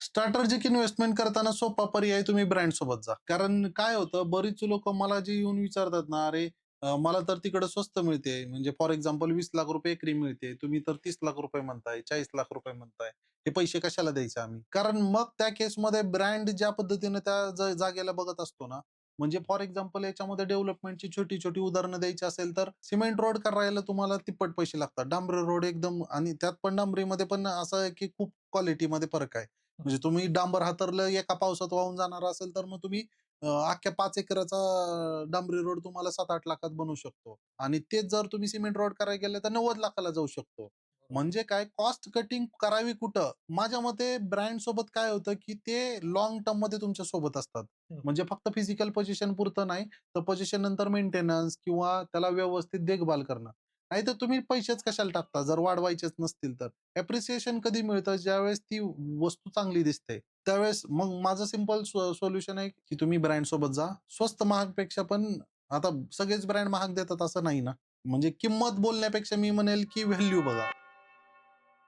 Strategic investment करताना सोपा पर्याय तुम्ही ब्रँड सोबत जा. कारण काय होतं बरीच लोकं मला जे येऊन विचारतात ना, "अरे मला तर तिकडं स्वस्त मिळते." म्हणजे फॉर एक्झाम्पल ₹20,00,000 एकरी मिळते. तुम्ही तर ₹30,00,000 म्हणताय, ₹40,00,000 म्हणताय. हे पैसे कशाला द्यायचे आम्ही? कारण मग त्या केसमध्ये ब्रँड ज्या पद्धतीने त्या जागेला बघत असतो ना, म्हणजे फॉर एक्झाम्पल याच्यामध्ये डेव्हलपमेंटची छोटी-छोटी उदाहरणं द्यायची असेल तर सिमेंट रोड करायला तुम्हाला तिप्पट पैसे लागतात. डांबरी रोड एकदम आणि त्यात पण डांबरीमध्ये पण असं आहे की खूप क्वालिटीमध्ये फरक आहे. म्हणजे तुम्ही डांबर हातरलं एका पावसात वाहून जाणार असेल, तर मग तुम्ही अख्ख्या 5 एकराचा डांबरी रोड तुम्हाला 7-8 लाखात बनवू शकतो. आणि तेच जर तुम्ही सिमेंट रोड करायला गेले, तर 90 लाखाला जाऊ शकतो. म्हणजे काय कॉस्ट कटिंग करावी कुठं? माझ्या मते ब्रँड सोबत काय होतं, की ते लाँग टर्ममध्ये तुमच्या सोबत असतात. म्हणजे फक्त फिजिकल पोझिशन पुरतं नाही, तर पोझिशन नंतर मेंटेनन्स किंवा त्याला व्यवस्थित देखभाल करणं. नाहीतर तुम्ही पैसेच कशाला टाकता, जर वाढवायचेच नसतील तर. ॲप्रिसिएशन कधी मिळतं, ज्यावेळेस ती वस्तू चांगली दिसते. त्यावेळेस मग माझं सिंपल सोल्युशन आहे, की तुम्ही ब्रँडसोबत जा. स्वस्त महागपेक्षा पण आता सगळेच ब्रँड महाग देतात असं नाही ना. म्हणजे किंमत बोलण्यापेक्षा मी म्हणेल, की व्हॅल्यू बघा.